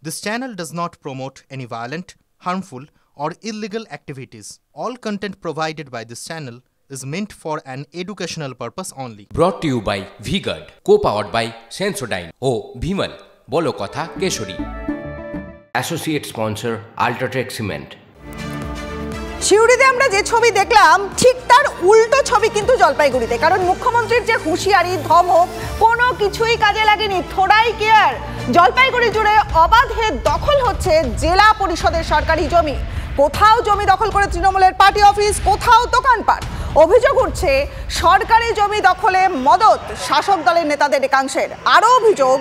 This channel does not promote any violent, harmful, or illegal activities. All content provided by this channel is meant for an educational purpose only. Brought to you by V-Guard, co-powered by Sensodyne O Bhimal, বলো কথা Keshari. Associate sponsor Ultratech Cement। সিউড়িতে আমরা যে ছবি দেখলাম ঠিক তার উল্টো ছবি কিন্তু জলপাইগুড়িতে, কারণ মুখ্যমন্ত্রীর যে হুঁশিয়ারি ধমক কোনো কিছুই কাজে লাগেনি, থোড়াই কেয়ার। জলপাইগুড়ি জুড়ে অবাধে দখল হচ্ছে জেলা পরিষদের সরকারি জমি। কোথাও জমি দখল করে তৃণমূলের পার্টি অফিস, কোথাও দোকানপাট। অভিযোগ উঠছে সরকারি জমি দখলে মদত শাসক দলের নেতাদের একাংশের। আরও অভিযোগ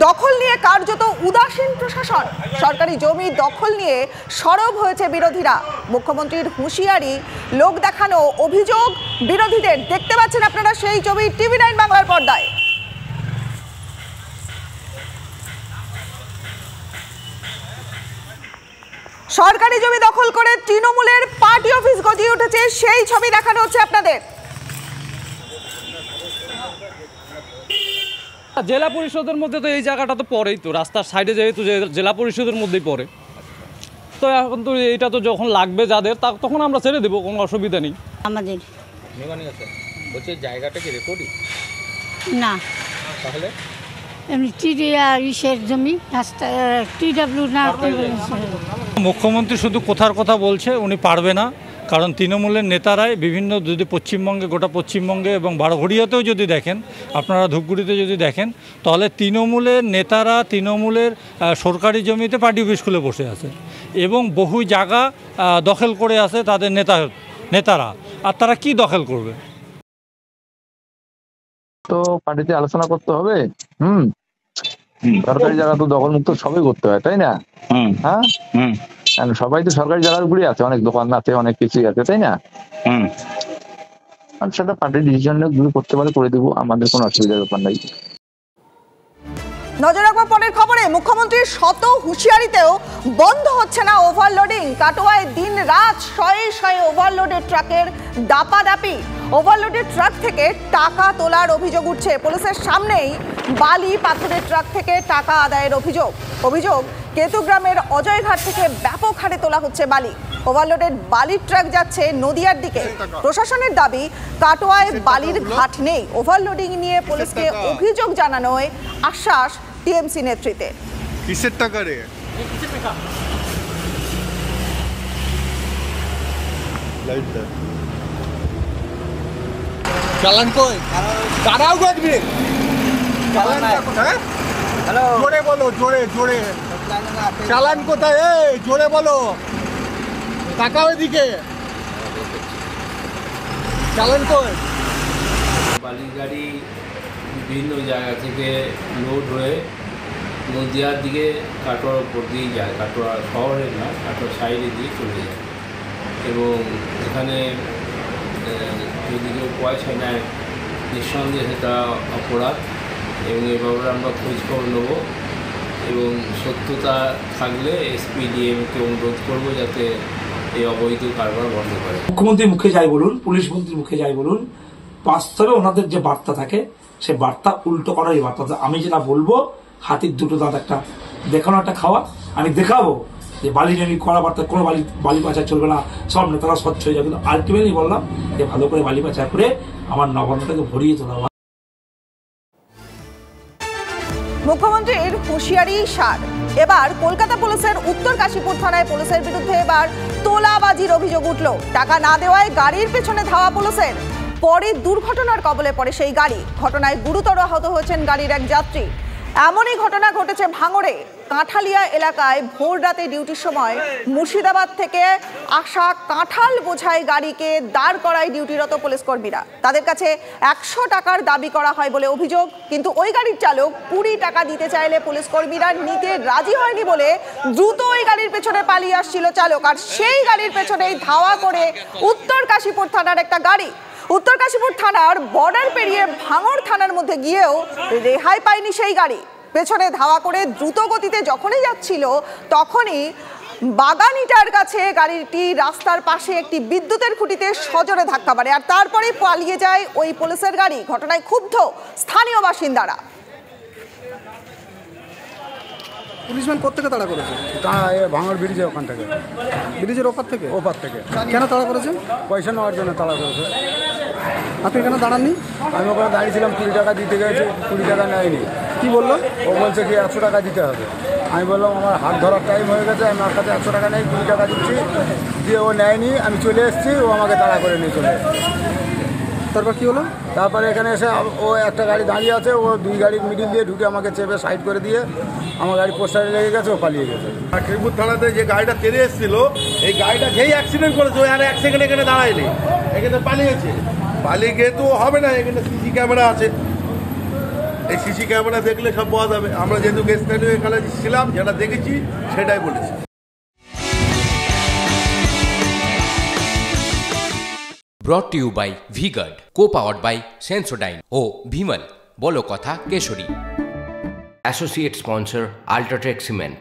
দখল নিয়ে কার্যত উদাসীন প্রশাসন। সরকারি জমি দখল নিয়ে সরব হয়েছে বিরোধীরা। মুখ্যমন্ত্রীর হুঁশিয়ারি, লোক দেখানো অভিযোগ বিরোধীদের। দেখতে পাচ্ছেন আপনারা সেই ছবি TV9 বাংলার পর্দায়। সরকারি জমি দখল করে তৃণমূলের পার্টি অফিস গজিয়ে উঠেছে, সেই ছবি দেখানো হচ্ছে আপনাদের। জেলা পরিষদের মধ্যে তো এই জায়গাটা তো পড়েই, তো রাস্তার সাইডে যেহেতু জেলা পরিষদের মধ্যেই পড়ে, তো এখন তো এইটা তো যখন লাগবে যাদের তখন আমরা ছেড়ে দেবো, কোনো অসুবিধা নেই আমাদের। বলছে জায়গাটা কি রেকর্ডই না, তাহলে এমনি ইসের জমি রাস্তা TW না। মুখ্যমন্ত্রী শুধু কথার কথা বলছে, উনি পারবে না, কারণ তৃণমূলের নেতারাই বিভিন্ন, যদি পশ্চিমবঙ্গে, গোটা পশ্চিমবঙ্গে এবং বারোঘড়িয়াতেও যদি দেখেন, আপনারা ধূপগুড়িতে যদি দেখেন, তাহলে তৃণমূলের নেতারা তৃণমূলের সরকারি জমিতে পার্টি অফিস খুলে বসে আছে এবং বহু জায়গা দখল করে আছে তাদের নেতারা। আর তারা কি দখল করবে? তো পার্টিতে আলোচনা করতে হবে। সরকারি জায়গা তো দখল মুক্ত সবই করতে হয়, তাই না? হ্যাঁ, সবাই তো সরকারি জায়গাগুলি আছে, অনেক দোকান আছে, অনেক কিছুই আছে, তাই না? আর সেটা পার্টির ডিসিশন করতে পারে, করে দেবো, আমাদের কোনো অসুবিধার ব্যাপার নাই। নজর রাখবো পরের খবরে। মুখ্যমন্ত্রীর শত হুঁশিয়ারিতেও বন্ধ হচ্ছে না ওভারলোডিং। কাটোয়ায় দিন রাত শয়ে শয়ে ওভারলোডের ট্রাকের দাপাদাপি। ওভারলোডের ট্রাক থেকে টাকা তোলার অভিযোগ উঠছে। পুলিশের সামনেই বালি পাথরের ট্রাক থেকে টাকা আদায়ের অভিযোগ কেতুগ্রামের অজয়ঘাট থেকে ব্যাপক হারে তোলা হচ্ছে বালি। ওভারলোডের বালির ট্রাক যাচ্ছে নদিয়ার দিকে। প্রশাসনের দাবি, কাটোয়ায় বালির ঘাট নেই। ওভারলোডিং নিয়ে পুলিশকে অভিযোগ জানানোয় আশ্বাস TMC নেতৃত্বে। কিসের টাকা রে? চালান কই? দাঁড়াও গো একদিন। চালান কোথায়? হ্যালো, জোরে বলো, জোরে জোরে। চালান কোথায়? এই জোরে বলো, তাকাও এদিকে। চালান কই? বালি গাড়ি বিভিন্ন জায়গা থেকে লোড হয়ে নদিয়ার দিকে কাটোয়ার উপর দিয়ে যায়, কাটোয়া শহরে না, কাটোয়া সাইডে দিয়ে চলে যায়। এবং এখানে যদি কেউ পয়সা নেয়, নিঃসন্দেহে সেটা অপরাধ এবং এ ব্যাপারে আমরা খোঁজখবর নেব এবং সত্যতা থাকলে SPDM-কে অনুরোধ করবো যাতে এই অবৈধ কারবার বন্ধ করে। মুখ্যমন্ত্রীর মুখে যাই বলুন, পুলিশ মন্ত্রীর মুখে যাই বলুন, বাস্তবে ওনাদের যে বার্তা থাকে সে বার্তা উল্টো করারই বার্তা। আমি যেটা বলবো, হাতির দুটো দাঁত একটা দেখানো, একটা খাওয়া। আমি দেখাবো যে বালি জমি করা বার্তা, কোনো বালি পাচার চলবে না, সব নেতারা স্বচ্ছ হয়ে যাবে। কিন্তু আলটিমেটলি বললাম যে ভালো করে বালি পাচার করে আমার নবান্নটাকে ভরিয়ে তোলা। মুখ্যমন্ত্রীর হুঁশিয়ারি সার। এবার কলকাতা পুলিশের উত্তর কাশীপুর থানায় পুলিশের বিরুদ্ধে এবার তোলাবাজির অভিযোগ উঠল। টাকা না দেওয়ায় গাড়ির পেছনে ধাওয়া পুলিশের। পরে দুর্ঘটনার কবলে পড়ে সেই গাড়ি। ঘটনায় গুরুতর আহত হয়েছেন গাড়ির এক যাত্রী। এমনই ঘটনা ঘটেছে ভাঙড়ে। কাঁঠালিয়া এলাকায় ভোর রাতে ডিউটির সময় মুর্শিদাবাদ থেকে আসা কাঁঠাল বোঝাই গাড়িকে দাঁড় করায় ডিউটিরত পুলিশ কর্মীরা। তাদের কাছে 100 টাকার দাবি করা হয় বলে অভিযোগ, কিন্তু ওই গাড়ির চালক 20 টাকা দিতে চাইলে পুলিশ কর্মীরা নিতে রাজি হয়নি বলে দ্রুত ওই গাড়ির পেছনে পালিয়ে আসছিল চালক। আর সেই গাড়ির পেছনেই ধাওয়া করে উত্তর কাশীপুর থানার একটা গাড়ি। উত্তর কাশীপুর থানার বর্ডার পেরিয়ে ভাঙড় থানার মধ্যে গিয়েও রেহাই পায়নি সেই গাড়ি। পেছনে ধাওয়া করে দ্রুত গতিতে যখনই যাচ্ছিল, তখনই বাগানিটার কাছে গাড়িটি রাস্তার পাশে একটি বিদ্যুতের খুঁটিতে সজোরে ধাক্কা মারে, আর তারপরে পালিয়ে যায় ওই পুলিশের গাড়ি। ঘটনায় ক্ষুব্ধ স্থানীয় বাসিন্দারা। পুলিশম্যান কোত্থেকে তাড়া করেছে? ভাঙর ব্রিজে ওখান থেকে, ব্রিজের ওপার থেকে। ওপার থেকে। কেন তাড়া করেছে? পয়সা নেওয়ার জন্য তাড়া করেছে। আপনি কেন দাঁড়াননি? আমি ওখানে দাঁড়িয়েছিলাম, 20 টাকা দিতে গেছি, 20 টাকা নেয়নি। কি বললো? ও বলছে কি 100 টাকা দিতে হবে। আমি বললাম আমার হাত ধরার টাইম হয়ে গেছে, আমি আমার কাছে 100 টাকা নেই, 20 টাকা দিচ্ছি। দিয়ে ও নেয়নি, আমি চলে এসেছি, ও আমাকে তাড়া করে নিয়ে চলে এসেছি। তারপর কি হলো? তারপরে এখানে এসে ও একটা গাড়ি দাঁড়িয়ে আছে, ও 2 গাড়ির মিডিল দিয়ে ঢুকে আমাকে চেপে সাইড করে দিয়ে আমার গাড়ি পোস্টারে লেগে গেছে, ও পালিয়ে গেছে। শ্রীপুর থানাতে যে গাড়িটা তেরে এসেছিল, এই গাড়িটা যেই অ্যাক্সিডেন্ট করেছে ওই আর 1 সেকেন্ড এখানে দাঁড়ায়নি, এখানে পালিয়েছে। পালিয়ে গিয়ে তো হবে না, এখানে সিসি ক্যামেরা আছে, এই সিসি ক্যামেরা দেখলে সব পাওয়া যাবে। আমরা যেহেতু স্থানীয় এখানে ছিলাম, যেটা দেখেছি সেটাই বলেছি। Brought to you by V-Guard, co-powered by Sensodyne O Bhimal, বলো কথা Keshari. Associate sponsor Ultratech Cement.